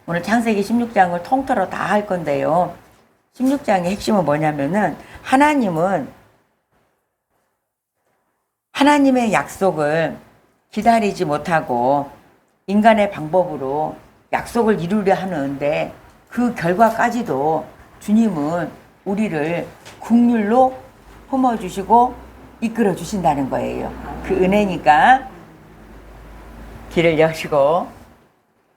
오늘 창세기 16장을 통틀어 다 할 건데요. 16장의 핵심은 뭐냐면은 하나님의 약속을 기다리지 못하고 인간의 방법으로 약속을 이루려 하는데 그 결과까지도 주님은 우리를 긍휼로 품어주시고 이끌어 주신다는 거예요. 그 은혜니까 길을 여시고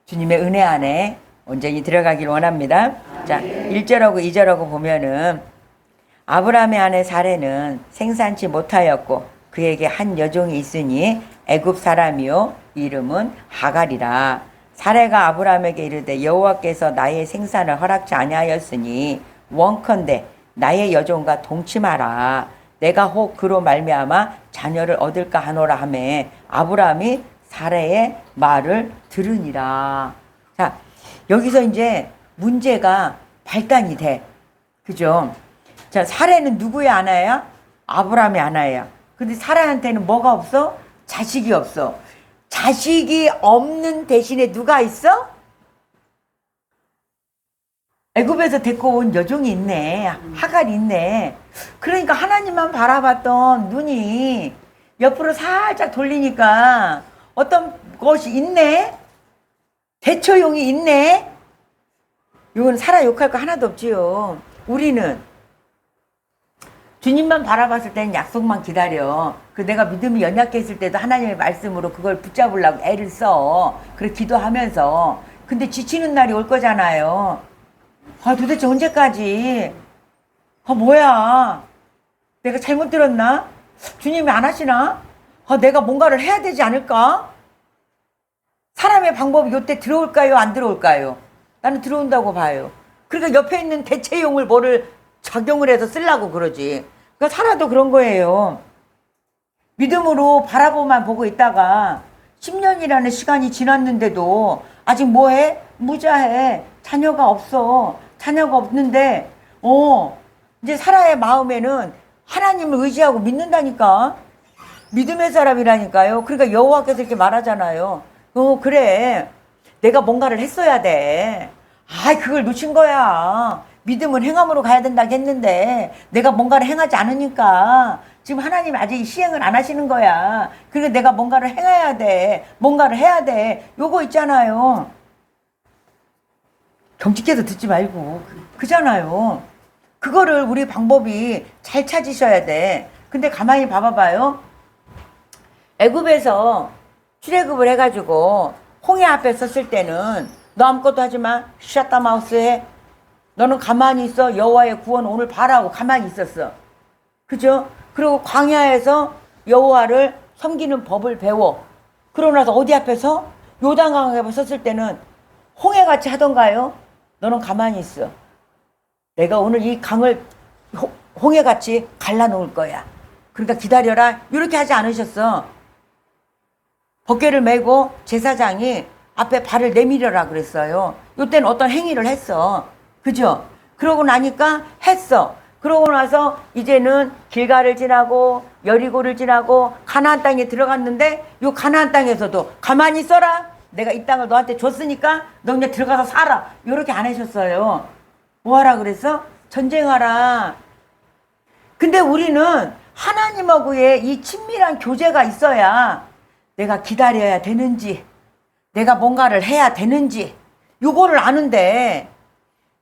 주님의 은혜 안에 온전히 들어가길 원합니다. 자, 1절하고 2절하고 보면은 아브라함의 아내 사레는 생산치 못하였고 그에게 한 여종이 있으니 애굽 사람이요 이름은 하갈이라. 사레가 아브라함에게 이르되 여호와께서 나의 생산을 허락지 아니하였으니 원컨대 나의 여종과 동침하라. 내가 혹 그로 말미암아 자녀를 얻을까 하노라 하매 아브라함이 사레의 말을 들으니라. 자, 여기서 이제 문제가 발단이 돼. 그죠? 자, 사레는 누구의 아내야? 아브라함의 아내야. 근데 사라한테는 뭐가 없어? 자식이 없어. 자식이 없는 대신에 누가 있어? 애굽에서 데리고 온 여종이 있네. 하갈이 있네. 그러니까 하나님만 바라봤던 눈이 옆으로 살짝 돌리니까 어떤 것이 있네? 대처용이 있네? 이건 사라 욕할 거 하나도 없지요. 우리는 주님만 바라봤을 때는 약속만 기다려. 그 내가 믿음이 연약했을 때도 하나님의 말씀으로 그걸 붙잡으려고 애를 써. 그래 기도하면서. 근데 지치는 날이 올 거잖아요. 아, 도대체 언제까지? 아, 뭐야? 내가 잘못 들었나? 주님이 안 하시나? 아, 내가 뭔가를 해야 되지 않을까? 사람의 방법이 요때 들어올까요? 안 들어올까요? 나는 들어온다고 봐요. 그러니까 옆에 있는 대체용을 뭐를 작용을 해서 쓰려고 그러지. 그러니까 살아도 그런 거예요. 믿음으로 바라보만 보고 있다가 10년이라는 시간이 지났는데도 아직 뭐해? 무자해. 자녀가 없어. 자녀가 없는데 이제 사라의 마음에는 하나님을 의지하고 믿는다니까. 믿음의 사람이라니까요. 그러니까 여호와께서 이렇게 말하잖아요. 그래. 내가 뭔가를 했어야 돼. 아, 그걸 놓친 거야. 믿음은 행함으로 가야 된다고 했는데 내가 뭔가를 행하지 않으니까 지금 하나님 아직 시행을 안 하시는 거야. 그러니까 내가 뭔가를 행해야 돼. 뭔가를 해야 돼. 요거 있잖아요. 경직해서 듣지 말고. 그잖아요. 그거를 우리 방법이 잘 찾으셔야 돼. 근데 가만히 봐봐요. 애굽에서 출애굽을 해가지고 홍해 앞에 섰을 때는 너 아무것도 하지 마. 샷다 마우스 해. 너는 가만히 있어. 여호와의 구원 오늘 바라고 가만히 있었어. 그죠? 그리고 광야에서 여호와를 섬기는 법을 배워. 그러고 나서 어디 앞에서? 요단강 앞에 섰을 때는 홍해같이 하던가요? 너는 가만히 있어. 내가 오늘 이 강을 홍해같이 갈라놓을 거야. 그러니까 기다려라. 이렇게 하지 않으셨어. 벗개를 메고 제사장이 앞에 발을 내밀어라 그랬어요. 이때는 어떤 행위를 했어. 그죠? 그러고 나니까 했어. 그러고 나서 이제는 길가를 지나고 여리고를 지나고 가나안 땅에 들어갔는데 요 가나안 땅에서도 가만히 있어라. 내가 이 땅을 너한테 줬으니까 너 그냥 들어가서 살아. 이렇게 안 하셨어요. 뭐하라 그랬어? 전쟁하라. 근데 우리는 하나님하고의 이 친밀한 교제가 있어야 내가 기다려야 되는지 내가 뭔가를 해야 되는지 요거를 아는데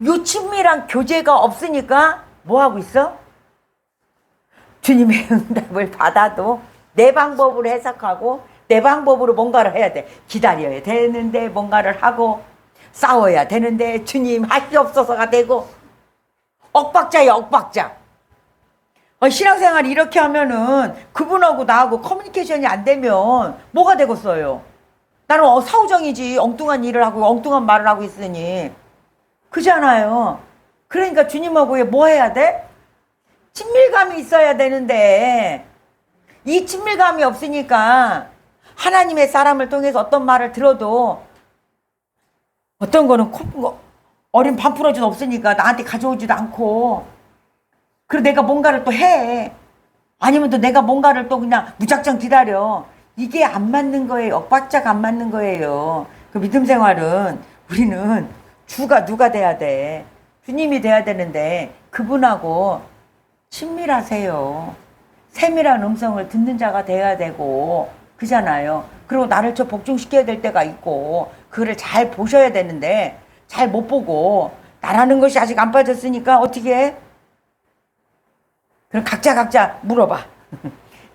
요 친밀한 교제가 없으니까 뭐하고 있어? 주님의 응답을 받아도 내 방법으로 해석하고 내 방법으로 뭔가를 해야 돼. 기다려야 되는데 뭔가를 하고 싸워야 되는데 주님 하시옵소서가 되고 엇박자야 엇박자. 신앙생활 이렇게 하면은 그분하고 나하고 커뮤니케이션이 안 되면 뭐가 되겠어요? 나는 사우정이지. 엉뚱한 일을 하고 엉뚱한 말을 하고 있으니. 그잖아요. 그러니까 주님하고 뭐 해야 돼? 친밀감이 있어야 되는데 이 친밀감이 없으니까 하나님의 사람을 통해서 어떤 말을 들어도 어떤 거는 어린 반풀어진 없으니까 나한테 가져오지도 않고 그리고 내가 뭔가를 또 해. 아니면 또 내가 뭔가를 또 그냥 무작정 기다려. 이게 안 맞는 거예요. 엇박자가 안 맞는 거예요. 그 믿음 생활은 우리는 주가 누가 돼야 돼? 주님이 돼야 되는데 그분하고 친밀하세요. 세밀한 음성을 듣는 자가 돼야 되고 그잖아요. 그리고 나를 저 복종시켜야 될 때가 있고 그거를 잘 보셔야 되는데 잘 못 보고 나라는 것이 아직 안 빠졌으니까 어떻게 해? 그럼 각자 물어봐.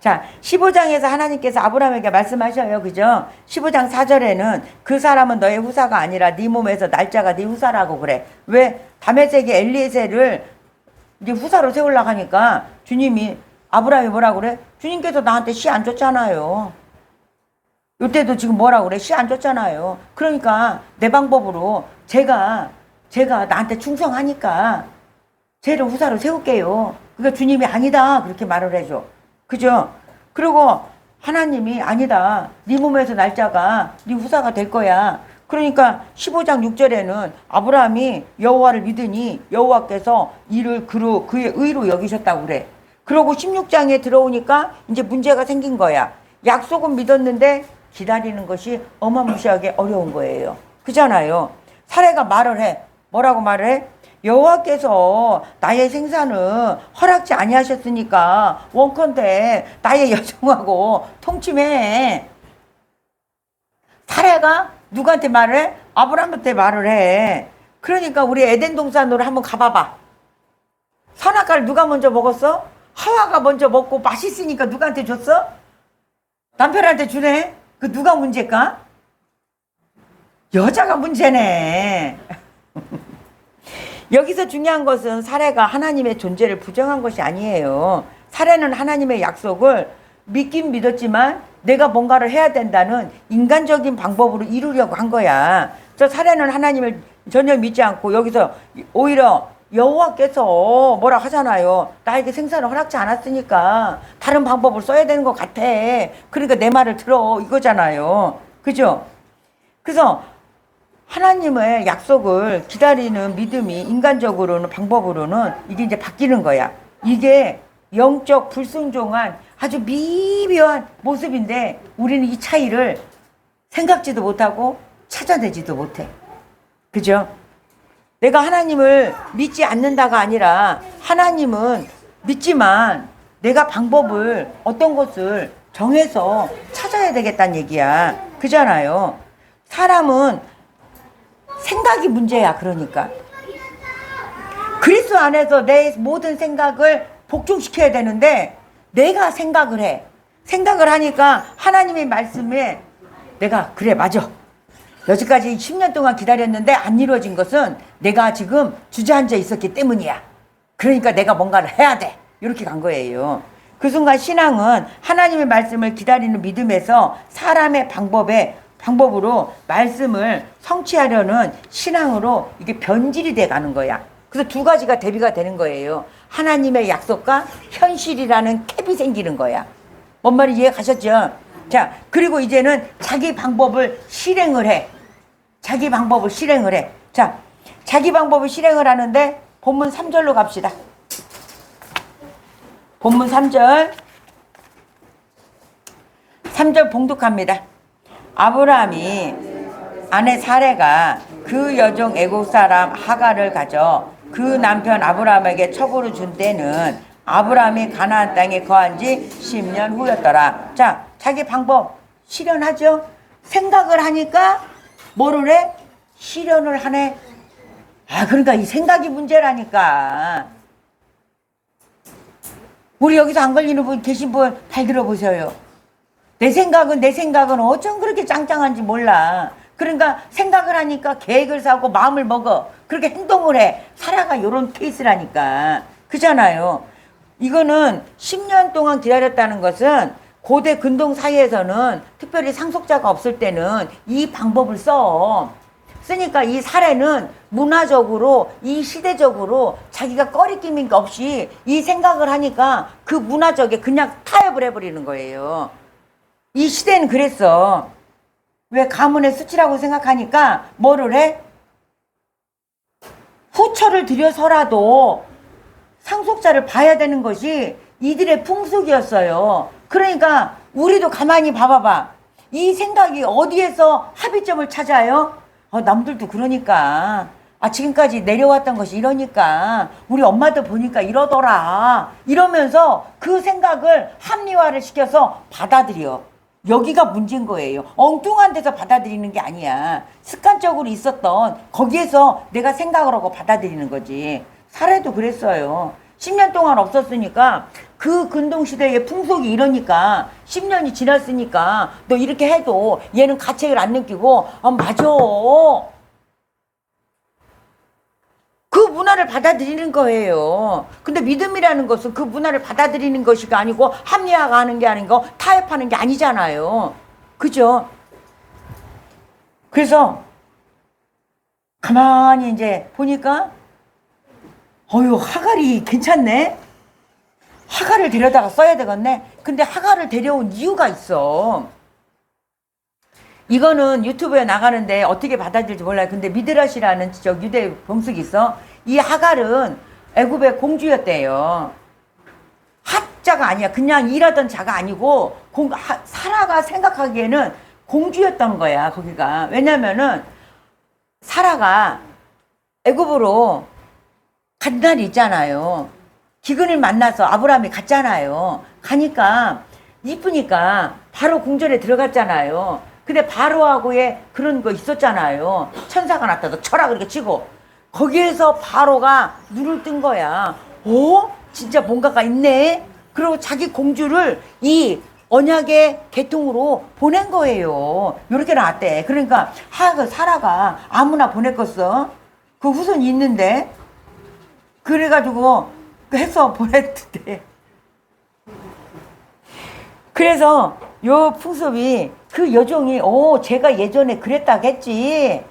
자, 15장에서 하나님께서 아브라함에게 말씀하셔요. 그죠? 15장 4절에는 그 사람은 너의 후사가 아니라 네 몸에서 날짜가 네 후사라고 그래. 왜? 다메섹의 엘리에셀을 이제 후사로 세우려고 하니까 주님이 아브라함이 뭐라고 그래? 주님께서 나한테 씨 안 줬잖아요. 이때도 지금 뭐라고 그래? 씨 안 줬잖아요. 그러니까 내 방법으로 제가 나한테 충성하니까 쟤를 후사로 세울게요. 그러니까 주님이 아니다 그렇게 말을 해줘. 그죠? 그리고 하나님이 아니다. 네 몸에서 날짜가 네 후사가 될 거야. 그러니까 15장 6절에는 아브라함이 여호와를 믿으니 여호와께서 이를 그의 의로 여기셨다고 그래. 그러고 16장에 들어오니까 이제 문제가 생긴 거야. 약속은 믿었는데 기다리는 것이 어마무시하게 어려운 거예요. 그잖아요. 사례가 말을 해. 뭐라고 말을 해? 여호와께서 나의 생산을 허락지 아니하셨으니까 원컨대 나의 여종하고 통침해. 사례가 누구한테 말을 해? 아브라함한테 말을 해. 그러니까 우리 에덴 동산으로 한번 가봐봐. 선악과를 누가 먼저 먹었어? 하와가 먼저 먹고 맛있으니까 누구한테 줬어? 남편한테 주네. 그 누가 문제일까? 여자가 문제네. 여기서 중요한 것은 사례가 하나님의 존재를 부정한 것이 아니에요. 사례는 하나님의 약속을 믿긴 믿었지만 내가 뭔가를 해야 된다는 인간적인 방법으로 이루려고 한 거야. 저 사례는 하나님을 전혀 믿지 않고 여기서 오히려 여호와께서 뭐라 하잖아요. 나에게 생산을 허락지 않았으니까 다른 방법을 써야 되는 것 같아. 그러니까 내 말을 들어 이거잖아요. 그죠? 그래서 하나님의 약속을 기다리는 믿음이 인간적으로는 방법으로는 이게 이제 바뀌는 거야. 이게 영적 불순종한 아주 미묘한 모습인데 우리는 이 차이를 생각지도 못하고 찾아내지도 못해. 그죠? 내가 하나님을 믿지 않는다가 아니라 하나님은 믿지만 내가 방법을 어떤 것을 정해서 찾아야 되겠다는 얘기야. 그잖아요. 사람은 생각이 문제야. 그러니까 그리스도 안에서 내 모든 생각을 복종시켜야 되는데 내가 생각을 해. 생각을 하니까 하나님의 말씀에 내가 그래 맞아. 여지까지 10년 동안 기다렸는데 안 이루어진 것은 내가 지금 주저앉아 있었기 때문이야. 그러니까 내가 뭔가를 해야 돼. 이렇게 간 거예요. 그 순간 신앙은 하나님의 말씀을 기다리는 믿음에서 사람의 방법으로 말씀을 성취하려는 신앙으로 이게 변질이 돼 가는 거야. 그래서 두 가지가 대비가 되는 거예요. 하나님의 약속과 현실이라는 캡이 생기는 거야. 뭔 말인지 이해 가셨죠? 자, 그리고 이제는 자기 방법을 실행을 해. 자기 방법을 실행을 해. 자, 자기 방법을 실행을 하는데 본문 3절로 갑시다. 본문 3절. 3절 봉독합니다. 아브라함이 아내 사레가 그 여종 애국 사람 하갈을 가져 그 남편 아브라함에게 첩으로 준 때는 아브라함이 가나안 땅에 거한 지 10년 후였더라. 자, 자기 방법 실현하죠. 생각을 하니까 뭐를 해? 실현을 하네. 아, 그러니까 이 생각이 문제라니까. 우리 여기서 안 걸리는 분 계신 분 잘 들어보세요. 내 생각은 어쩜 그렇게 짱짱한지 몰라. 그러니까 생각을 하니까 계획을 세우고 마음을 먹어. 그렇게 행동을 해. 살아가 이런 케이스라니까. 그잖아요. 이거는 10년 동안 기다렸다는 것은 고대 근동 사이에서는 특별히 상속자가 없을 때는 이 방법을 써. 쓰니까 이 사례는 문화적으로 이 시대적으로 자기가 꺼리낌이 없이 이 생각을 하니까 그 문화적에 그냥 타협을 해버리는 거예요. 이 시대는 그랬어. 왜 가문의 수치라고 생각하니까 뭐를 해? 후처를 들여서라도 상속자를 봐야 되는 것이 이들의 풍속이었어요. 그러니까 우리도 가만히 봐봐봐. 이 생각이 어디에서 합의점을 찾아요? 남들도 그러니까. 지금까지 내려왔던 것이 이러니까. 우리 엄마도 보니까 이러더라. 이러면서 그 생각을 합리화를 시켜서 받아들여. 여기가 문제인 거예요. 엉뚱한 데서 받아들이는 게 아니야. 습관적으로 있었던 거기에서 내가 생각을 하고 받아들이는 거지. 사례도 그랬어요. 10년 동안 없었으니까 그 근동시대의 풍속이 이러니까 10년이 지났으니까 너 이렇게 해도 얘는 가책을 안 느끼고 맞아. 그 문화를 받아들이는 거예요. 근데 믿음이라는 것은 그 문화를 받아들이는 것이 아니고 합리화가 하는 게 아니고 타협하는 게 아니잖아요. 그죠? 그래서 가만히 이제 보니까 하갈이 괜찮네? 하갈을 데려다가 써야 되겠네? 근데 하갈을 데려온 이유가 있어. 이거는 유튜브에 나가는데 어떻게 받아들일지 몰라요. 근데 미드라시라는 유대 병숙이 있어. 이 하갈은 애굽의 공주였대요. 하자가 아니야. 그냥 일하던 자가 아니고 사라가 생각하기에는 공주였던 거야. 거기가. 왜냐면은 사라가 애굽으로 간 날이 있잖아요. 기근을 만나서 아브라함이 갔잖아요. 가니까 이쁘니까 바로 궁전에 들어갔잖아요. 근데 바로하고의 그런 거 있었잖아요. 천사가 나타나서 쳐라 그렇게 치고 거기에서 바로가 눈을 뜬 거야. 진짜 뭔가가 있네. 그리고 자기 공주를 이 언약의 계통으로 보낸 거예요. 이렇게 나왔대. 그러니까 사라가 아무나 보냈겠어. 그 후손이 있는데 그래가지고 해서 보냈는데 그래서 요 풍습이 그 여종이 제가 예전에 그랬다겠지.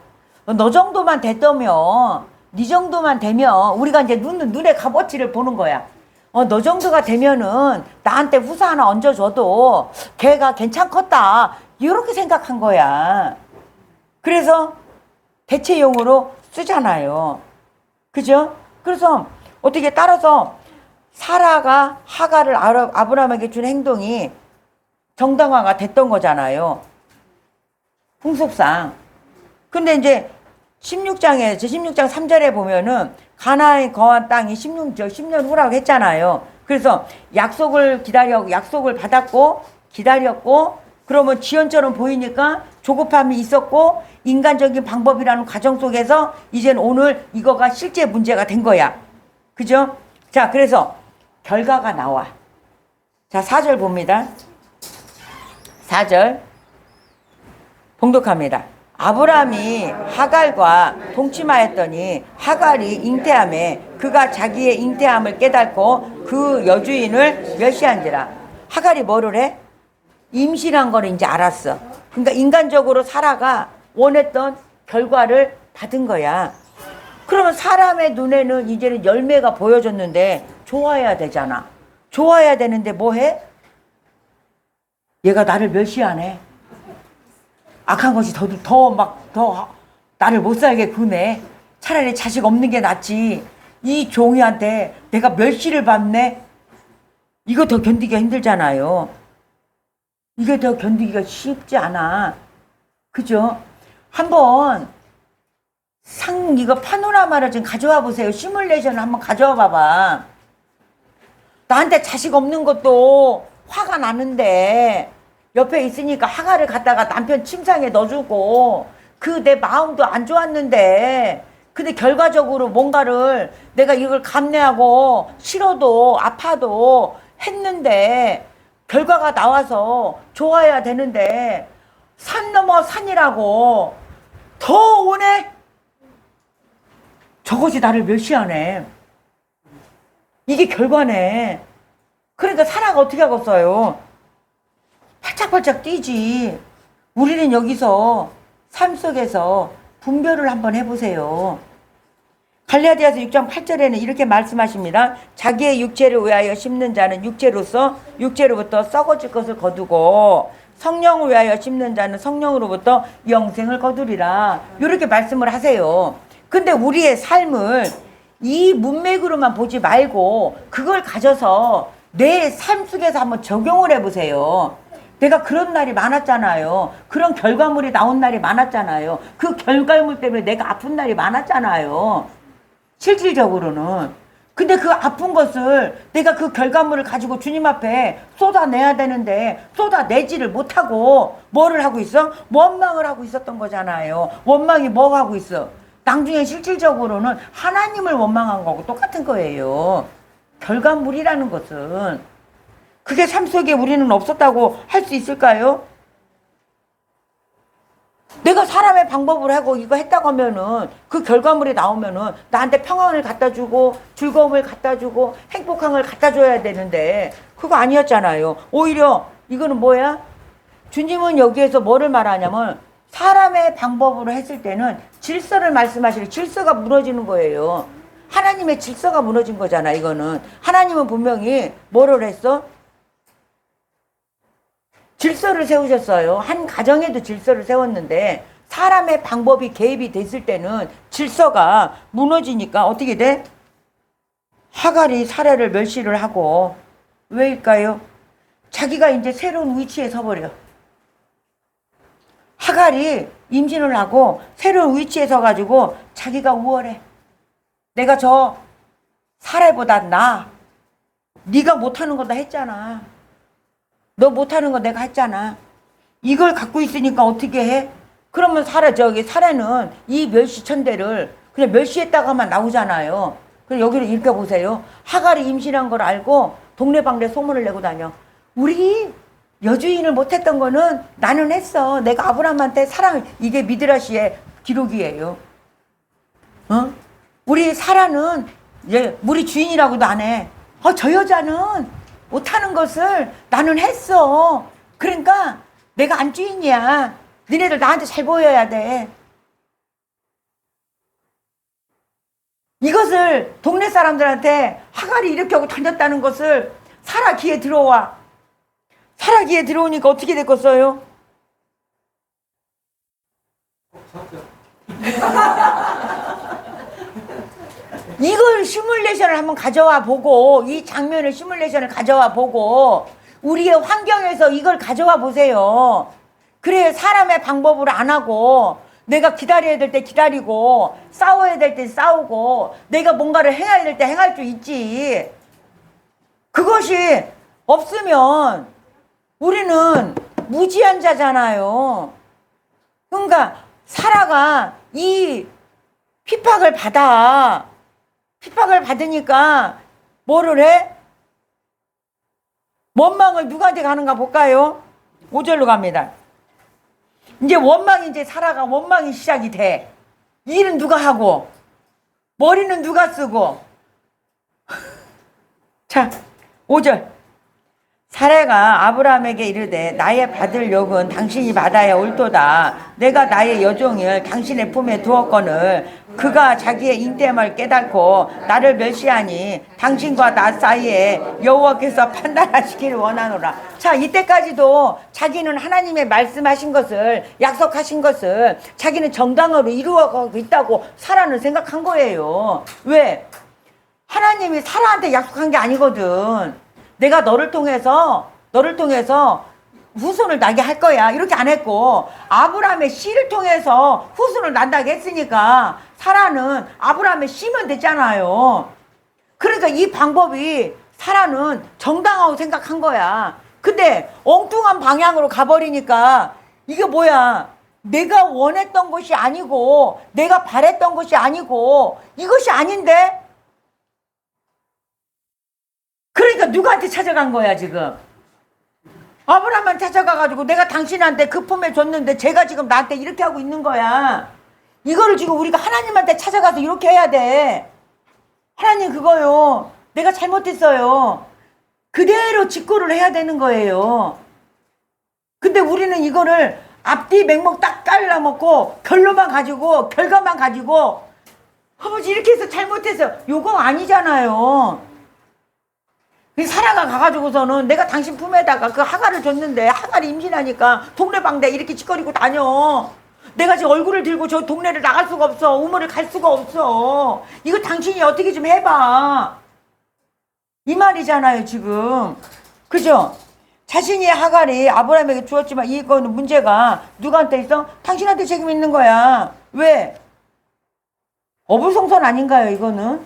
너 정도만 됐다며. 네 정도만 되면 우리가 이제 눈에 값어치를 보는 거야. 너 정도가 되면은 나한테 후사 하나 얹어줘도 걔가 괜찮겠다. 이렇게 생각한 거야. 그래서 대체용으로 쓰잖아요. 그죠? 그래서 어떻게 따라서 사라가 하갈을 아브라함에게 준 행동이 정당화가 됐던 거잖아요. 풍습상. 근데 이제 16장 3절에 보면은 가나안에 거한 땅이 10년 후라고 했잖아요. 그래서 약속을 받았고 기다렸고 그러면 지연처럼 보이니까 조급함이 있었고 인간적인 방법이라는 과정 속에서 이제는 오늘 이거가 실제 문제가 된 거야. 그죠? 자, 그래서 결과가 나와. 자, 4절 봅니다. 4절 봉독합니다. 아브라함이 하갈과 동침하였더니 하갈이 잉태함에 그가 자기의 잉태함을 깨닫고 그 여주인을 멸시한지라. 하갈이 뭐를 해? 임신한 거를 이제 알았어. 그러니까 인간적으로 사라가 원했던 결과를 받은 거야. 그러면 사람의 눈에는 이제는 열매가 보여졌는데 좋아야 되잖아. 좋아야 되는데 뭐 해? 얘가 나를 멸시하네. 악한 것이 더 나를 못 살게 구네. 차라리 자식 없는 게 낫지. 이 종이한테 내가 멸시를 받네. 이거 더 견디기가 힘들잖아요. 이게 더 견디기가 쉽지 않아. 그죠? 한번 이거 파노라마를 좀 가져와 보세요. 시뮬레이션을 한번 가져와 봐봐. 나한테 자식 없는 것도 화가 나는데 옆에 있으니까 하갈을 갖다가 남편 침상에 넣어주고 그 내 마음도 안 좋았는데 근데 결과적으로 뭔가를 내가 이걸 감내하고 싫어도 아파도 했는데 결과가 나와서 좋아야 되는데 산 넘어 산이라고 더 오네? 저것이 나를 멸시하네. 이게 결과네. 그러니까 사라가 어떻게 하겠어요? 팔짝팔짝 뛰지. 우리는 여기서 삶 속에서 분별을 한번 해보세요. 갈라디아서 6장 8절에는 이렇게 말씀하십니다. 자기의 육체를 위하여 심는 자는 육체로부터 썩어질 것을 거두고 성령을 위하여 심는 자는 성령으로부터 영생을 거두리라. 이렇게 말씀을 하세요. 근데 우리의 삶을 이 문맥으로만 보지 말고 그걸 가져서 내 삶 속에서 한번 적용을 해보세요. 내가 그런 날이 많았잖아요. 그런 결과물이 나온 날이 많았잖아요. 그 결과물 때문에 내가 아픈 날이 많았잖아요. 실질적으로는. 근데 그 아픈 것을 내가 그 결과물을 가지고 주님 앞에 쏟아내야 되는데 쏟아내지를 못하고 뭐를 하고 있어? 원망을 하고 있었던 거잖아요. 원망이 뭐 하고 있어? 나중에 실질적으로는 하나님을 원망한 거고 똑같은 거예요. 결과물이라는 것은. 그게 삶 속에 우리는 없었다고 할 수 있을까요? 내가 사람의 방법을 하고 이거 했다고 하면은 그 결과물이 나오면은 나한테 평안을 갖다 주고 즐거움을 갖다 주고 행복함을 갖다 줘야 되는데 그거 아니었잖아요. 오히려 이거는 뭐야? 주님은 여기에서 뭐를 말하냐면 사람의 방법으로 했을 때는 질서를 말씀하시는 질서가 무너지는 거예요. 하나님의 질서가 무너진 거잖아. 이거는 하나님은 분명히 뭐를 했어? 질서를 세우셨어요. 한 가정에도 질서를 세웠는데 사람의 방법이 개입이 됐을 때는 질서가 무너지니까 어떻게 돼? 하갈이 사례를 멸시를 하고 왜일까요? 자기가 이제 새로운 위치에 서버려. 하갈이 임신을 하고 새로운 위치에 서가지고 자기가 우월해. 내가 저 사례보다 나아. 네가 못하는 거 다 했잖아. 너 못하는 거 내가 했잖아. 이걸 갖고 있으니까 어떻게 해? 그러면 사례는 이 멸시천대를 그냥 멸시했다고 하면 나오잖아요. 그럼 여기를 읽어보세요. 하갈이 임신한 걸 알고 동네방네 소문을 내고 다녀. 우리 여주인을 못했던 거는 나는 했어. 내가 아브라함한테 사랑을. 이게 미드라시의 기록이에요. 어? 우리 사라는 우리 주인이라고도 안 해. 저 여자는 못하는 것을 나는 했어. 그러니까 내가 안 주인이야. 니네들 나한테 잘 보여야 돼. 이것을 동네 사람들한테 하갈이 이렇게 하고 다녔다는 것을 사라 귀에 들어와. 사라 귀에 들어오니까 어떻게 됐겠어요? 이걸 시뮬레이션을 한번 가져와 보고 이 장면을 시뮬레이션을 가져와 보고 우리의 환경에서 이걸 가져와 보세요. 그래 사람의 방법으로 안 하고 내가 기다려야 될 때 기다리고 싸워야 될 때 싸우고 내가 뭔가를 행해야 될 때 행할 수 있지. 그것이 없으면 우리는 무지한 자잖아요. 그러니까 사라가 이 핍박을 받으니까 뭐를 해? 원망을 누구한테 가는가 볼까요? 5절로 갑니다. 이제 사라가 원망이 시작이 돼. 일은 누가 하고 머리는 누가 쓰고. 자, 5절. 사라가 아브라함에게 이르되 나의 받을 욕은 당신이 받아야 옳도다. 내가 나의 여종을 당신의 품에 두었거늘 그가 자기의 인됨을 깨닫고 나를 멸시하니 당신과 나 사이에 여호와께서 판단하시기를 원하노라. 자, 이때까지도 자기는 하나님의 말씀하신 것을 약속하신 것을 자기는 정당으로 이루어가고 있다고 사라는 생각한 거예요. 왜? 하나님이 사라한테 약속한 게 아니거든. 내가 너를 통해서 후손을 나게 할 거야. 이렇게 안 했고 아브라함의 씨를 통해서 후손을 난다고 했으니까 사라는 아브라함의 씨면 됐잖아요. 그러니까 이 방법이 사라는 정당하고 생각한 거야. 근데 엉뚱한 방향으로 가버리니까 이게 뭐야? 내가 원했던 것이 아니고 내가 바랬던 것이 아니고 이것이 아닌데? 그러니까 누구한테 찾아간 거야 지금? 아브라함한테 찾아가가지고 내가 당신한테 그 품에 줬는데 제가 지금 나한테 이렇게 하고 있는 거야. 이거를 지금 우리가 하나님한테 찾아가서 이렇게 해야 돼. 하나님 그거요. 내가 잘못했어요. 그대로 직구를 해야 되는 거예요. 근데 우리는 이거를 앞뒤 맥목 딱 깔라먹고 결론만 가지고 결과만 가지고 아버지 이렇게 해서 잘못해서 요거 아니잖아요. 사라가 가가지고서는 내가 당신 품에다가 그 하갈을 줬는데 하갈이 임신하니까 동네방네 이렇게 짓거리고 다녀. 내가 지금 얼굴을 들고 저 동네를 나갈 수가 없어. 우물을 갈 수가 없어. 이거 당신이 어떻게 좀 해봐. 이 말이잖아요 지금. 그죠? 자신이 하갈이 아브라함에게 주었지만 이거는 문제가 누구한테 있어? 당신한테 책임 있는 거야. 왜? 어불성설 아닌가요, 이거는?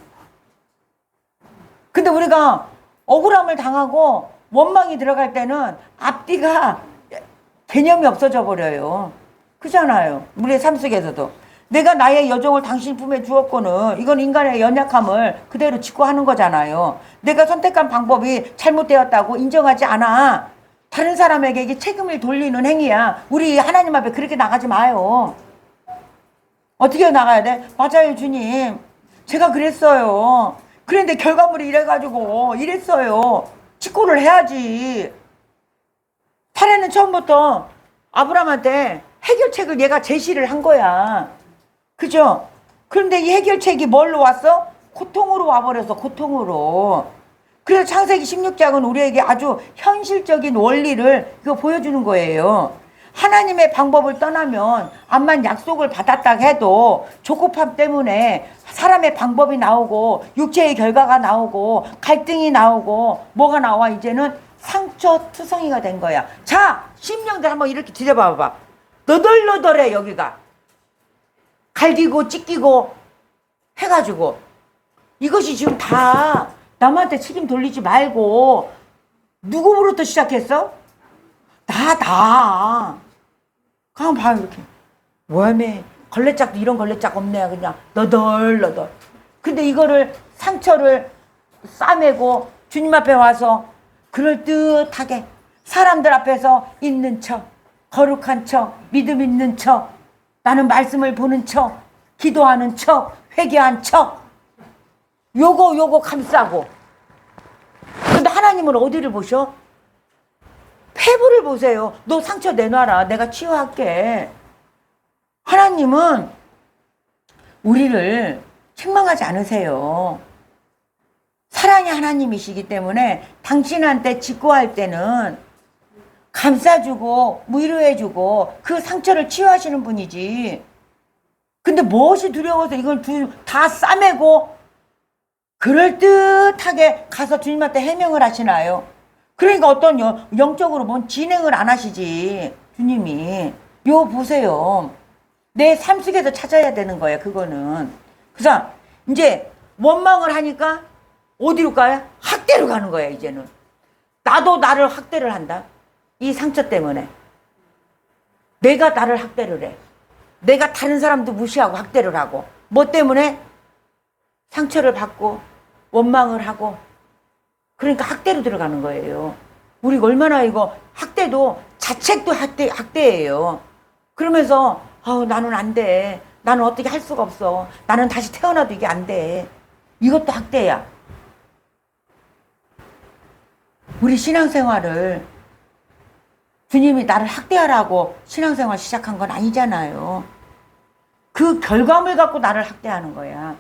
근데 우리가 억울함을 당하고 원망이 들어갈 때는 앞뒤가 개념이 없어져 버려요. 그잖아요. 우리의 삶 속에서도. 내가 나의 여종을 당신 품에 주었고는 이건 인간의 연약함을 그대로 직구하는 거잖아요. 내가 선택한 방법이 잘못되었다고 인정하지 않아. 다른 사람에게 책임을 돌리는 행위야. 우리 하나님 앞에 그렇게 나가지 마요. 어떻게 나가야 돼? 맞아요, 주님. 제가 그랬어요. 그런데 결과물이 이래가지고 이랬어요. 직고를 해야지. 사례는 처음부터 아브라함한테 해결책을 얘가 제시를 한 거야. 그죠? 그런데 이 해결책이 뭘로 왔어? 고통으로 와버려서 고통으로. 그래서 창세기 16장은 우리에게 아주 현실적인 원리를 이거 보여주는 거예요. 하나님의 방법을 떠나면 암만 약속을 받았다 해도 조급함 때문에 사람의 방법이 나오고 육체의 결과가 나오고 갈등이 나오고 뭐가 나와 이제는 상처투성이가 된 거야. 자, 심령들 한번 이렇게 들여봐봐. 너덜너덜해 여기가. 갈기고 찢기고 해가지고 이것이 지금 다 남한테 책임 돌리지 말고 누구부터 시작했어? 나. 그냥 봐 이렇게. 뭐야매 걸레짝도 이런 걸레짝 없네. 그냥 너덜너덜. 근데 이거를 상처를 싸매고 주님 앞에 와서 그럴듯하게 사람들 앞에서 있는 척, 거룩한 척, 믿음 있는 척, 나는 말씀을 보는 척, 기도하는 척, 회개한 척, 요거 감싸고. 근데 하나님은 어디를 보셔? 폐부를 보세요. 너 상처 내놔라. 내가 치유할게. 하나님은 우리를 책망하지 않으세요. 사랑의 하나님이시기 때문에 당신한테 직고할 때는 감싸주고 위로해주고 그 상처를 치유하시는 분이지. 근데 무엇이 두려워서 이걸 다 싸매고 그럴듯하게 가서 주님한테 해명을 하시나요? 그러니까 어떤 영적으로 뭔 진행을 안 하시지. 주님이. 요 보세요. 내 삶 속에서 찾아야 되는 거야 그거는. 그래서 이제 원망을 하니까 어디로 가요? 학대로 가는 거야 이제는. 나도 나를 학대를 한다. 이 상처 때문에. 내가 나를 학대를 해. 내가 다른 사람도 무시하고 학대를 하고. 뭐 때문에? 상처를 받고 원망을 하고. 그러니까 학대로 들어가는 거예요. 우리가 얼마나 이거 학대도 자책도 학대예요. 그러면서 나는 안 돼. 나는 어떻게 할 수가 없어. 나는 다시 태어나도 이게 안 돼. 이것도 학대야. 우리 신앙생활을 주님이 나를 학대하라고 신앙생활 시작한 건 아니잖아요. 그 결과물 갖고 나를 학대하는 거야.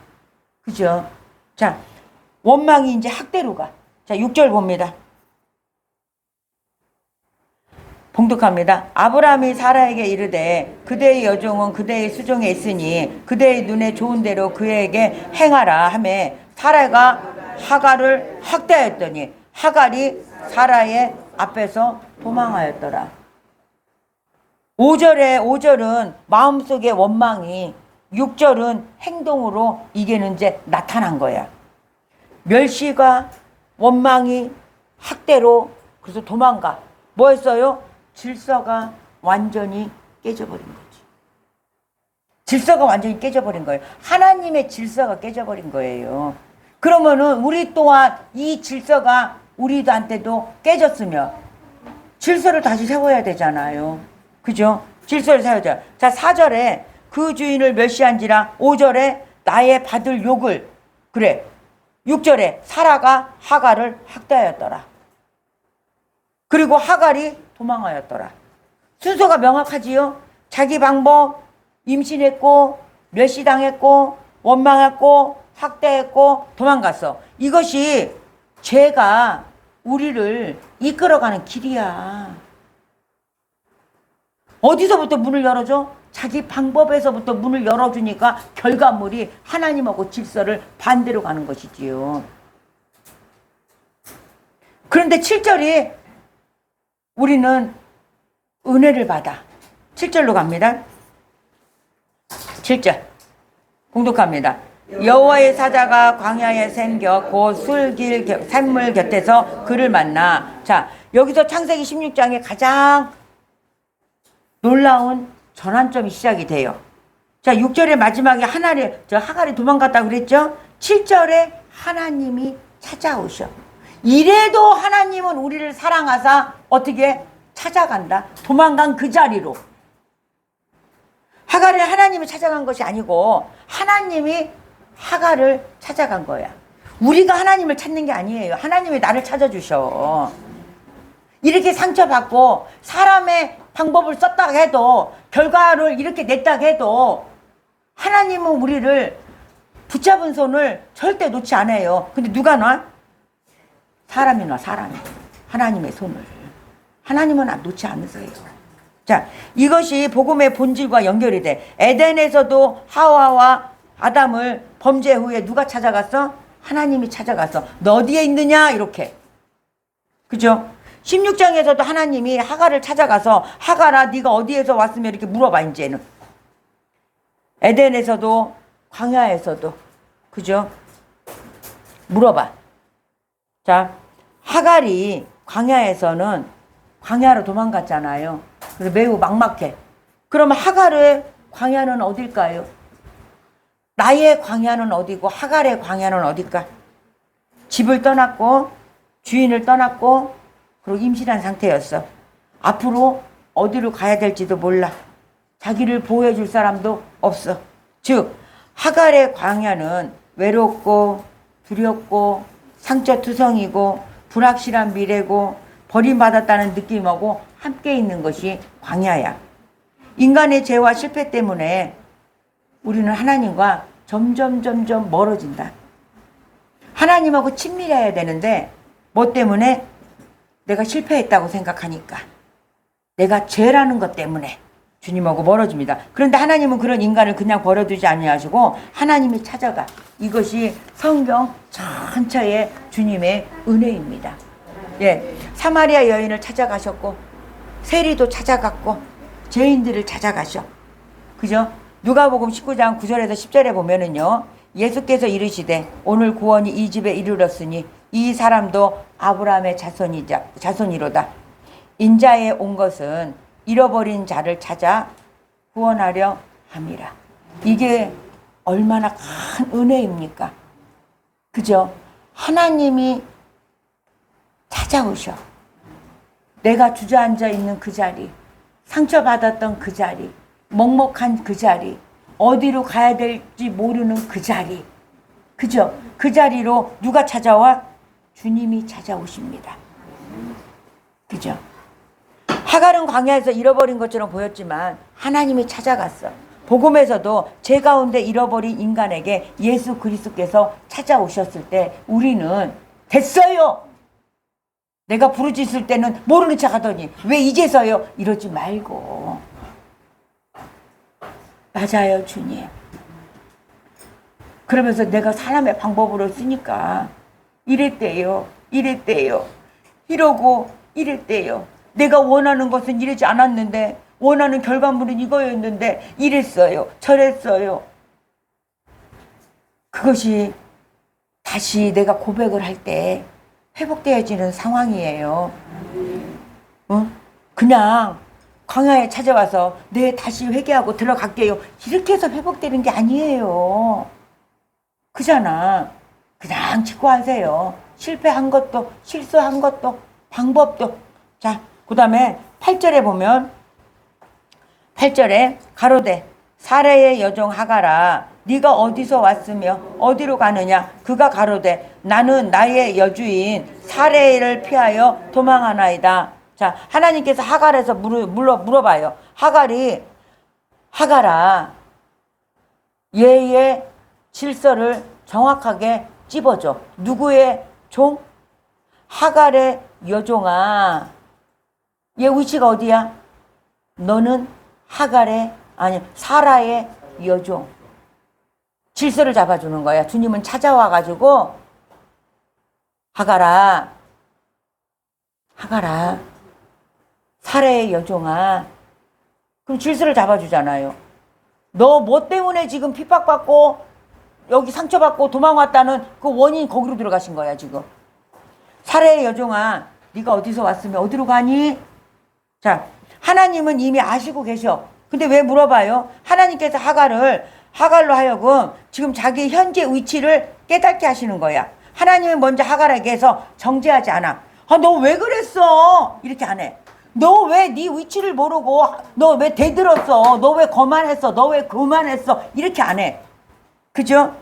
그죠? 자, 원망이 이제 학대로 가. 자, 6절 봅니다. 봉독합니다. 아브라함이 사라에게 이르되 그대의 여종은 그대의 수종에 있으니 그대의 눈에 좋은 대로 그에게 행하라 하매 사라가 하갈을 학대하였더니 하갈이 사라의 앞에서 도망하였더라. 5절은 마음속의 원망이 6절은 행동으로 이게는 이제 나타난 거야. 멸시가 원망이 학대로 그래서 도망가. 뭐 했어요? 질서가 완전히 깨져버린 거지. 질서가 완전히 깨져버린 거예요. 하나님의 질서가 깨져버린 거예요. 그러면은 우리 또한 이 질서가 우리한테도 깨졌으면 질서를 다시 세워야 되잖아요. 그죠? 질서를 세워야. 자, 4절에 그 주인을 멸시한지라 5절에 나의 받을 욕을 그래. 6절에 사라가 하갈을 학대하였더라. 그리고 하갈이 도망하였더라. 순서가 명확하지요? 자기 방법 임신했고 멸시당했고 원망했고 학대했고 도망갔어. 이것이 죄가 우리를 이끌어가는 길이야. 어디서부터 문을 열어줘? 자기 방법에서부터 문을 열어주니까 결과물이 하나님하고 질서를 반대로 가는 것이지요. 그런데 7절이 우리는 은혜를 받아. 7절로 갑니다. 7절 공독합니다. 여호와의 사자가 광야에 생겨 곧 술길 샘물 곁에서 그를 만나. 자, 여기서 창세기 16장에 가장 놀라운 전환점이 시작이 돼요. 자, 6절의 마지막에 하갈이 도망갔다고 그랬죠? 7절에 하나님이 찾아오셔. 이래도 하나님은 우리를 사랑하사 어떻게 찾아간다? 도망간 그 자리로. 하갈을 하나님이 찾아간 것이 아니고 하나님이 하갈을 찾아간 거야. 우리가 하나님을 찾는 게 아니에요. 하나님이 나를 찾아주셔. 이렇게 상처받고 사람의 방법을 썼다 해도 결과를 이렇게 냈다 해도 하나님은 우리를 붙잡은 손을 절대 놓지 않아요. 근데 누가 놔? 사람이 놔. 사람이. 하나님의 손을. 하나님은 놓지 않으세요. 자, 이것이 복음의 본질과 연결이 돼. 에덴에서도 하와와 아담을 범죄 후에 누가 찾아갔어? 하나님이 찾아갔어. 너 어디에 있느냐? 이렇게. 그죠? 16장에서도 하나님이 하갈을 찾아가서 하갈아 네가 어디에서 왔으면 이렇게 물어봐. 이제는 에덴에서도 광야에서도 그죠? 물어봐. 자, 하갈이 광야에서는 광야로 도망갔잖아요. 그래서 매우 막막해. 그러면 하갈의 광야는 어딜까요? 나의 광야는 어디고 하갈의 광야는 어딜까? 집을 떠났고 주인을 떠났고 그리고 임신한 상태였어. 앞으로 어디로 가야 될지도 몰라. 자기를 보호해 줄 사람도 없어. 즉 하갈의 광야는 외롭고 두렵고 상처투성이고 불확실한 미래고 버림받았다는 느낌하고 함께 있는 것이 광야야. 인간의 죄와 실패 때문에 우리는 하나님과 점점 멀어진다. 하나님하고 친밀해야 되는데 뭐 때문에? 내가 실패했다고 생각하니까. 내가 죄라는 것 때문에 주님하고 멀어집니다. 그런데 하나님은 그런 인간을 그냥 버려두지 아니하시고 하나님이 찾아가. 이것이 성경 전체의 주님의 은혜입니다. 예, 사마리아 여인을 찾아가셨고 세리도 찾아갔고 죄인들을 찾아가셔. 그죠? 누가복음 19장 9절에서 10절에 보면은요. 예수께서 이르시되 오늘 구원이 이 집에 이르렀으니 이 사람도 아브라함의 자손이로다. 인자에 온 것은 잃어버린 자를 찾아 구원하려 함이라. 이게 얼마나 큰 은혜입니까? 그죠? 하나님이 찾아오셔. 내가 주저앉아 있는 그 자리, 상처받았던 그 자리, 먹먹한 그 자리, 어디로 가야 될지 모르는 그 자리. 그죠? 그 자리로 누가 찾아와? 주님이 찾아오십니다. 그죠? 하갈은 광야에서 잃어버린 것처럼 보였지만 하나님이 찾아갔어. 복음에서도 죄 가운데 잃어버린 인간에게 예수 그리스도께서 찾아오셨을 때 우리는 됐어요. 내가 부르짖을 때는 모르는 척 하더니 왜 이제서요? 이러지 말고. 맞아요, 주님. 그러면서 내가 사람의 방법으로 쓰니까 이랬대요. 이러고 이랬대요. 내가 원하는 것은 이러지 않았는데 원하는 결과물은 이거였는데 이랬어요. 저랬어요. 그것이 다시 내가 고백을 할 때 회복되어지는 상황이에요. 그냥 광야에 찾아와서 네 다시 회개하고 들어갈게요. 이렇게 해서 회복되는 게 아니에요. 그잖아. 그냥 직구하세요. 실패한 것도 실수한 것도 방법도. 자, 그 다음에 8절에 보면 8절에 가로되 사레의 여종 하갈아 네가 어디서 왔으며 어디로 가느냐. 그가 가로되 나는 나의 여주인 사레를 피하여 도망하나이다. 자, 하나님께서 하갈에서 물어봐요. 하갈아 얘의 질서를 정확하게 찝어줘. 누구의 종? 하갈의 여종아. 얘 위치가 어디야? 너는 사라의 여종. 질서를 잡아주는 거야. 주님은 찾아와가지고 하갈아 사라의 여종아. 그럼 질서를 잡아주잖아요. 너 뭐 때문에 지금 핍박받고 여기 상처받고 도망왔다는 그 원인 거기로 들어가신 거야 지금. 사라의 여종아, 네가 어디서 왔으면 어디로 가니? 자, 하나님은 이미 아시고 계셔. 근데 왜 물어봐요? 하나님께서 하갈로 하여금 지금 자기 현재 위치를 깨닫게 하시는 거야. 하나님은 먼저 하갈에게 해서 정죄하지 않아. 아, 너 왜 그랬어? 이렇게 안 해. 너 왜 네 위치를 모르고 너 왜 대들었어? 너 왜 거만했어? 너 왜 그만했어? 이렇게 안 해. 그죠?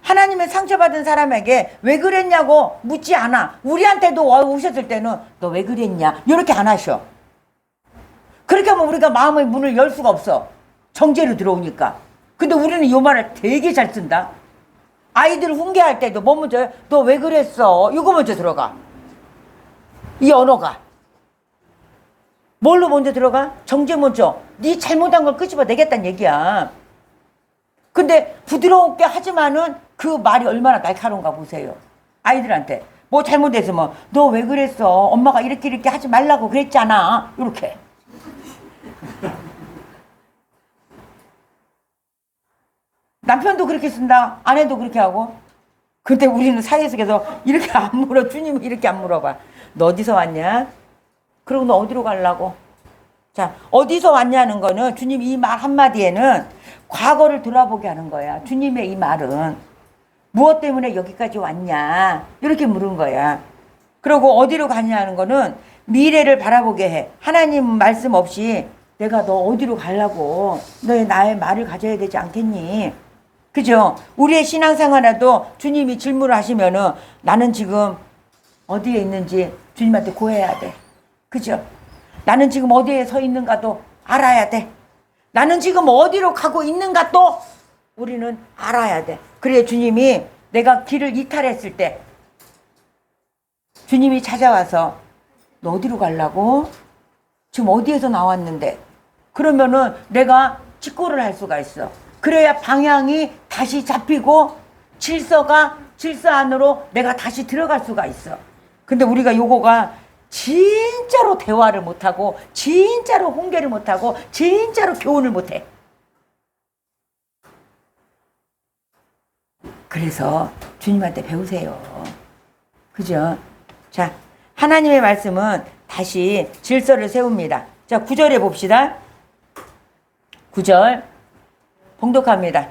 하나님의 상처받은 사람에게 왜 그랬냐고 묻지 않아. 우리한테도 오셨을 때는 너 왜 그랬냐? 이렇게 안 하셔. 그렇게 하면 우리가 마음의 문을 열 수가 없어. 정죄로 들어오니까. 근데 우리는 요 말을 되게 잘 쓴다. 아이들 훈계할 때도 뭐 먼저 너 왜 그랬어? 이거 먼저 들어가. 이 언어가. 뭘로 먼저 들어가? 정죄 먼저. 네 잘못한 걸 끄집어내겠다는 얘기야. 근데 부드럽게 하지만은 그 말이 얼마나 날카로운가 보세요. 아이들한테. 뭐 잘못했으면 너 왜 그랬어? 엄마가 이렇게 하지 말라고 그랬잖아. 이렇게. 남편도 그렇게 쓴다. 아내도 그렇게 하고. 근데 우리는 사이에서 계속 이렇게 안 물어. 주님은 이렇게 안 물어봐. 너 어디서 왔냐? 그리고 너 어디로 가려고? 자, 어디서 왔냐는 거는 주님 이 말 한마디에는 과거를 돌아보게 하는 거야. 주님의 이 말은. 무엇 때문에 여기까지 왔냐? 이렇게 물은 거야. 그리고 어디로 가냐는 거는 미래를 바라보게 해. 하나님 말씀 없이 내가 너 어디로 가려고? 너 나의 말을 가져야 되지 않겠니? 그죠? 우리의 신앙생활에도 주님이 질문을 하시면은 나는 지금 어디에 있는지 주님한테 고해야 돼. 그죠? 나는 지금 어디에 서 있는가도 알아야 돼. 나는 지금 어디로 가고 있는가도 우리는 알아야 돼. 그래 주님이 내가 길을 이탈했을 때 주님이 찾아와서 너 어디로 가려고? 지금 어디에서 나왔는데? 그러면은 내가 직고를 할 수가 있어. 그래야 방향이 다시 잡히고 질서 안으로 내가 다시 들어갈 수가 있어. 근데 우리가 요거가 진짜로 대화를 못하고 진짜로 훈계를 못하고 진짜로 교훈을 못해. 그래서 주님한테 배우세요. 그죠? 자, 하나님의 말씀은 다시 질서를 세웁니다. 자, 9절에 봅시다. 9절 봉독합니다.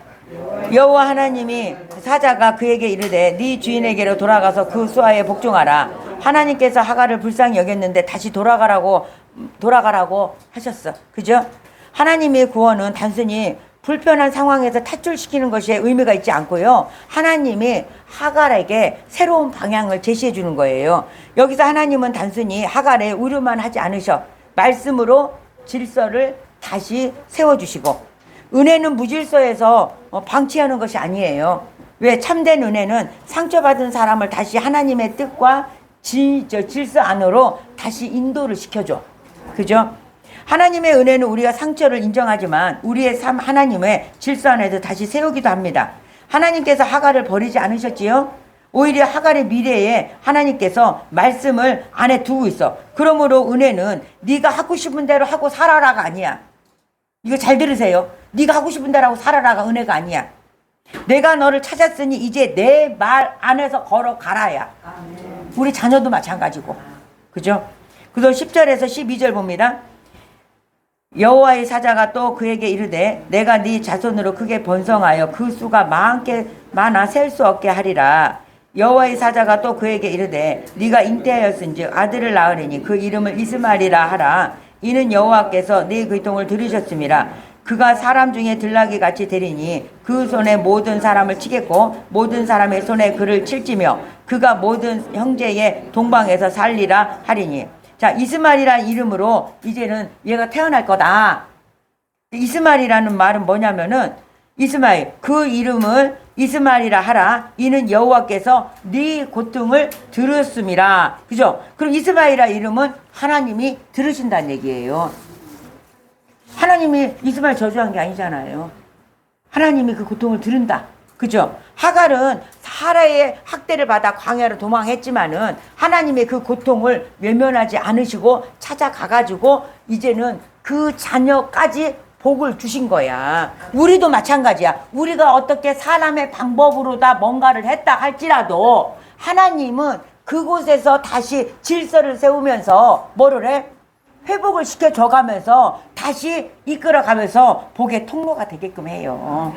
여호와 하나님이 사자가 그에게 이르되 네 주인에게로 돌아가서 그 수하에 복종하라. 하나님께서 하갈을 불쌍히 여겼는데 다시 돌아가라고 하셨어. 그죠? 하나님의 구원은 단순히 불편한 상황에서 탈출시키는 것에 의미가 있지 않고요. 하나님이 하갈에게 새로운 방향을 제시해 주는 거예요. 여기서 하나님은 단순히 하갈의 의료만 하지 않으셔. 말씀으로 질서를 다시 세워주시고, 은혜는 무질서에서 방치하는 것이 아니에요. 왜? 참된 은혜는 상처받은 사람을 다시 하나님의 뜻과 질서 안으로 다시 인도를 시켜줘. 그죠? 하나님의 은혜는 우리가 상처를 인정하지만 우리의 삶 하나님의 질서 안에서 다시 세우기도 합니다. 하나님께서 하갈을 버리지 않으셨지요? 오히려 하갈의 미래에 하나님께서 말씀을 안에 두고 있어. 그러므로 은혜는 네가 하고 싶은 대로 하고 살아라가 아니야. 이거 잘 들으세요. 네가 하고 싶은 대로 하고 살아라가 은혜가 아니야. 내가 너를 찾았으니 이제 내 말 안에서 걸어가라야. 우리 자녀도 마찬가지고. 그죠? 그래서 10절에서 12절 봅니다. 여호와의 사자가 또 그에게 이르되 내가 네 자손으로 크게 번성하여 그 수가 많아 셀 수 없게 하리라. 여호와의 사자가 또 그에게 이르되 네가 잉태하였은즉 아들을 낳으리니 그 이름을 이스마엘이라 하라. 이는 여호와께서 네 귀통을 들으셨음이라. 그가 사람 중에 들나귀 같이 되리니 그 손에 모든 사람을 치겠고 모든 사람의 손에 그를 칠지며 그가 모든 형제의 동방에서 살리라 하리니. 자, 이스마엘이라는 이름으로 이제는 얘가 태어날 거다. 이스마엘이라는 말은 뭐냐면은 이스마엘, 그 이름을 이스마엘이라 하라. 이는 여호와께서 네 고통을 들으심이라. 그죠? 그럼 이스마엘이라 이름은 하나님이 들으신다는 얘기예요. 하나님이 이스마엘 저주한 게 아니잖아요. 하나님이 그 고통을 들은다. 그죠? 하갈은 하라의 학대를 받아 광야로 도망했지만은 하나님의 그 고통을 외면하지 않으시고 찾아가가지고 이제는 그 자녀까지 복을 주신 거야. 우리도 마찬가지야. 우리가 어떻게 사람의 방법으로 다 뭔가를 했다 할지라도 하나님은 그곳에서 다시 질서를 세우면서 뭐를 해? 회복을 시켜줘가면서 다시 이끌어가면서 복의 통로가 되게끔 해요.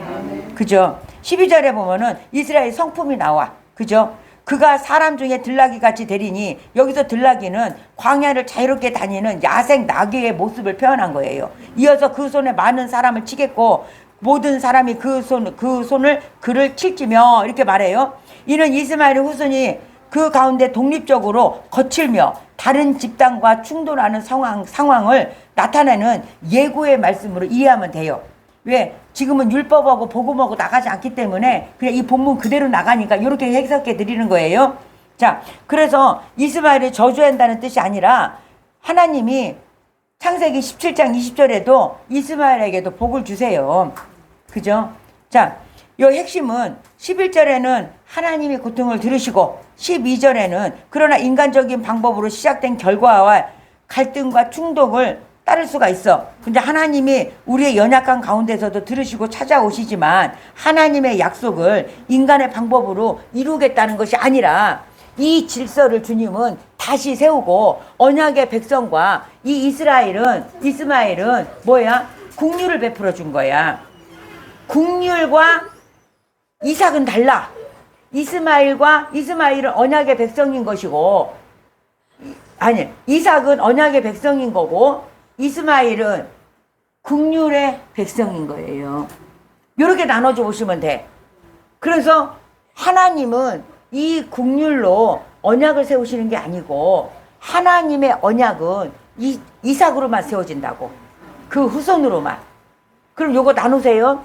그죠? 12절에 보면은 이스라엘 성품이 나와. 그죠? 그가 사람 중에 들나귀 같이 되리니, 여기서 들나귀는 광야를 자유롭게 다니는 야생 나귀의 모습을 표현한 거예요. 이어서 그 손에 많은 사람을 치겠고 모든 사람이 그 손을 그를 칠지며 이렇게 말해요. 이는 이스마엘의 후손이 그 가운데 독립적으로 거칠며 다른 집단과 충돌하는 상황을 나타내는 예고의 말씀으로 이해하면 돼요. 왜? 지금은 율법하고 복음하고 나가지 않기 때문에 그냥 이 본문 그대로 나가니까 이렇게 해석해 드리는 거예요. 자, 그래서 이스마엘을 저주한다는 뜻이 아니라 하나님이 창세기 17장 20절에도 이스마엘에게도 복을 주세요. 그죠? 자, 이 핵심은 11절에는 하나님의 고통을 들으시고 12절에는 그러나 인간적인 방법으로 시작된 결과와 갈등과 충동을 따를 수가 있어. 근데 하나님이 우리의 연약한 가운데서도 들으시고 찾아오시지만 하나님의 약속을 인간의 방법으로 이루겠다는 것이 아니라 이 질서를 주님은 다시 세우고 언약의 백성과 이 이스마엘은 뭐야? 국률을 베풀어 준 거야. 국률과 이삭은 달라. 이스마엘은 언약의 백성인 것이고, 아니, 이삭은 언약의 백성인 거고, 이스마엘은 국률의 백성인 거예요. 이렇게 나눠줘 보시면 돼. 그래서 하나님은 이 국률로 언약을 세우시는 게 아니고, 하나님의 언약은 이삭으로만 세워진다고. 그 후손으로만. 그럼 요거 나누세요.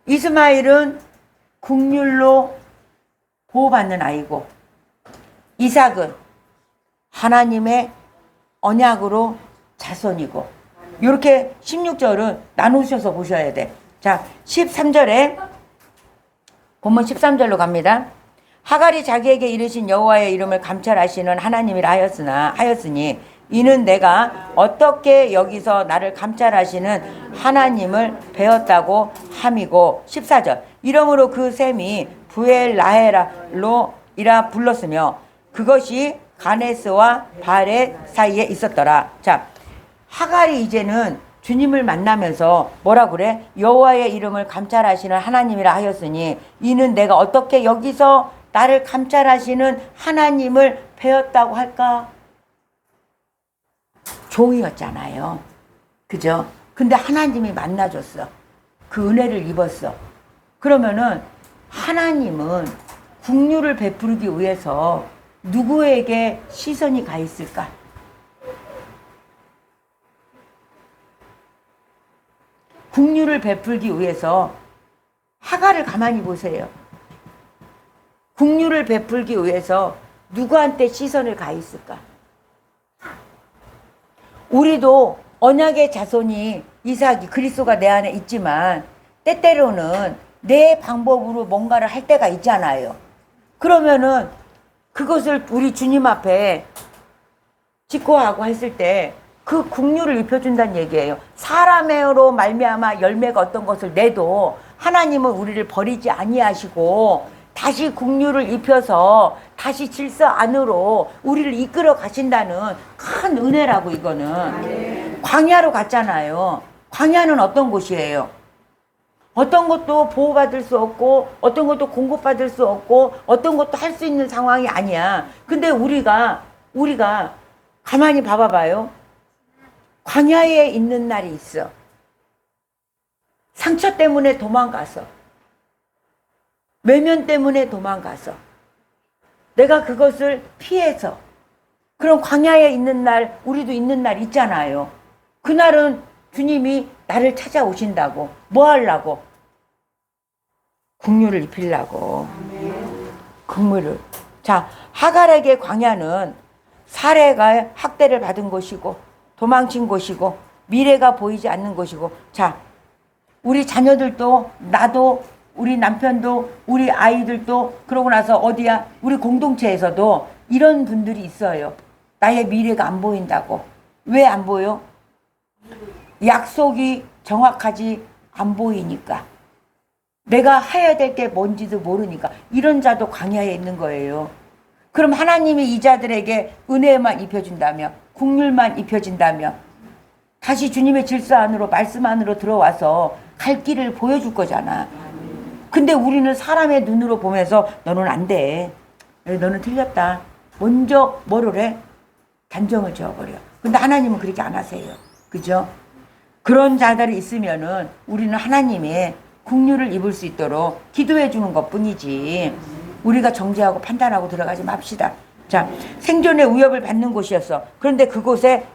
이스마엘은 국률로 보호받는 아이고, 이삭은 하나님의 언약으로 자손이고, 이렇게 16절은 나누셔서 보셔야 돼. 자, 13절에 본문 13절로 갑니다. 하갈이 자기에게 이르신 여호와의 이름을 감찰하시는 하나님이라 하였으니 이는 내가 어떻게 여기서 나를 감찰하시는 하나님을 배웠다고 함이고. 14절 이러므로 그 셈이 부엘라헬로이라 불렀으며 그것이 가네스와 바렛 사이에 있었더라. 자, 하갈이 이제는 주님을 만나면서 뭐라 그래? 여호와의 이름을 감찰하시는 하나님이라 하였으니 이는 내가 어떻게 여기서 나를 감찰하시는 하나님을 배웠다고 할까? 종이었잖아요. 그죠? 근데 하나님이 만나줬어. 그 은혜를 입었어. 그러면은 하나님은 국류를 베풀기 위해서 누구에게 시선이 가 있을까? 국류를 베풀기 위해서 하갈을 가만히 보세요. 국류를 베풀기 위해서 누구한테 시선을 가 있을까? 우리도 언약의 자손이 이삭이 그리스도가 내 안에 있지만 때때로는 내 방법으로 뭔가를 할 때가 있잖아요. 그러면은 그것을 우리 주님 앞에 직고하고 했을 때 그 국류를 입혀준다는 얘기예요. 사람으로 말미암아 열매가 어떤 것을 내도 하나님은 우리를 버리지 아니하시고 다시 국류를 입혀서 다시 질서 안으로 우리를 이끌어 가신다는 큰 은혜라고. 이거는 광야로 갔잖아요. 광야는 어떤 곳이에요? 어떤 것도 보호받을 수 없고 어떤 것도 공급받을 수 없고 어떤 것도 할 수 있는 상황이 아니야. 근데 우리가 가만히 봐봐요. 광야에 있는 날이 있어. 상처 때문에 도망가서, 외면 때문에 도망가서, 내가 그것을 피해서, 그럼 광야에 있는 날, 우리도 있는 날 있잖아요. 그날은 주님이 나를 찾아오신다고. 뭐 하려고? 국류를 입히려고. 국물을. 자, 하갈에게 광야는 사례가 학대를 받은 곳이고 도망친 곳이고 미래가 보이지 않는 곳이고. 자, 우리 자녀들도 나도 우리 남편도 우리 아이들도 그러고 나서 어디야 우리 공동체에서도 이런 분들이 있어요. 나의 미래가 안 보인다고. 왜 안 보여? 약속이 정확하지 안 보이니까. 내가 해야 될 게 뭔지도 모르니까. 이런 자도 광야에 있는 거예요. 그럼 하나님이 이 자들에게 은혜만 입혀준다며, 국률만 입혀진다며, 다시 주님의 질서 안으로, 말씀 안으로 들어와서 갈 길을 보여줄 거잖아. 근데 우리는 사람의 눈으로 보면서 너는 안 돼. 너는 틀렸다. 먼저 뭐를 해? 단정을 지어버려. 근데 하나님은 그렇게 안 하세요. 그죠? 그런 자들이 있으면은 우리는 하나님의 국률을 입을 수 있도록 기도해 주는 것 뿐이지. 우리가 정죄하고 판단하고 들어가지 맙시다. 자, 생존의 위협을 받는 곳이었어. 그런데 그곳에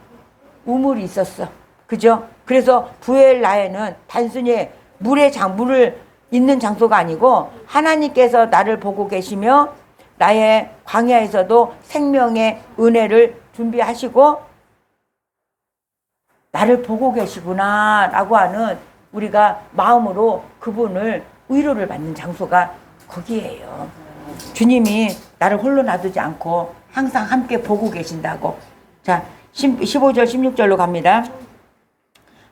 우물이 있었어. 그죠? 그래서 부엘라에는 단순히 물을 있는 장소가 아니고 하나님께서 나를 보고 계시며 나의 광야에서도 생명의 은혜를 준비하시고 나를 보고 계시구나 라고 하는 우리가 마음으로 그분을 위로를 받는 장소가 거기에요. 주님이 나를 홀로 놔두지 않고 항상 함께 보고 계신다고. 자, 15절 16절로 갑니다.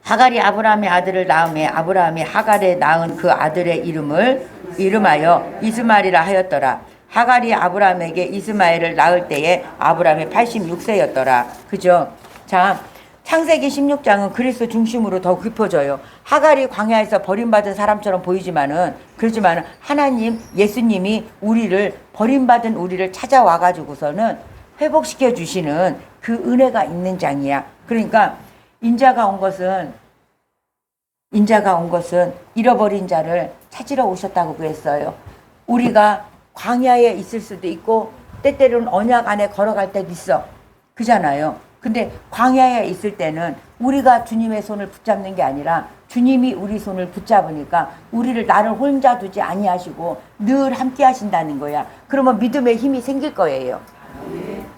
하갈이 아브라함의 아들을 낳음에 아브라함이 하갈에 낳은 그 아들의 이름을 이름하여 이스마엘이라 하였더라. 하갈이 아브라함에게 이스마엘을 낳을 때에 아브라함이 86세였더라. 그죠? 자, 창세기 16장은 그리스도 중심으로 더 깊어져요. 하갈이 광야에서 버림받은 사람처럼 그러지만은 하나님, 예수님이 우리를, 버림받은 우리를 찾아와 가지고서는 회복시켜 주시는 그 은혜가 있는 장이야. 그러니까 인자가 온 것은 잃어버린 자를 찾으러 오셨다고 그랬어요. 우리가 광야에 있을 수도 있고 때때로는 언약 안에 걸어갈 때도 있어. 그잖아요. 근데 광야에 있을 때는 우리가 주님의 손을 붙잡는 게 아니라 주님이 우리 손을 붙잡으니까 나를 혼자 두지 아니하시고 늘 함께 하신다는 거야. 그러면 믿음의 힘이 생길 거예요.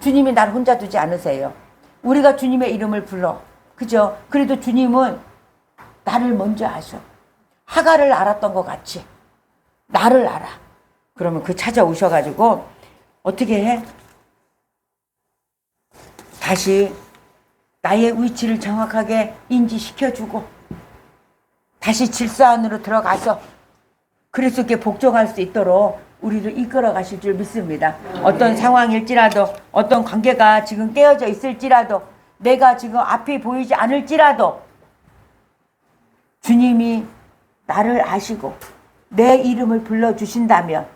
주님이 나를 혼자 두지 않으세요. 우리가 주님의 이름을 불러. 그죠? 그래도 주님은 나를 먼저 아셔. 하갈을 알았던 것 같이 나를 알아. 그러면 그 찾아오셔가지고 어떻게 해? 다시 나의 위치를 정확하게 인지시켜주고 다시 질서 안으로 들어가서 그리스도께 복종할 수 있도록 우리를 이끌어 가실 줄 믿습니다. 어떤 상황일지라도, 어떤 관계가 지금 깨어져 있을지라도, 내가 지금 앞이 보이지 않을지라도 주님이 나를 아시고 내 이름을 불러주신다면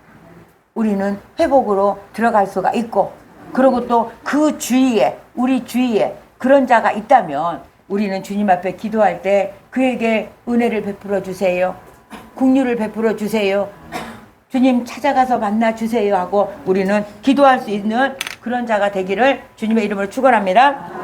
우리는 회복으로 들어갈 수가 있고, 그리고 또 그 주위에, 우리 주위에 그런 자가 있다면 우리는 주님 앞에 기도할 때 그에게 은혜를 베풀어 주세요. 긍휼을 베풀어 주세요. 주님 찾아가서 만나 주세요 하고 우리는 기도할 수 있는 그런 자가 되기를 주님의 이름으로 축원합니다.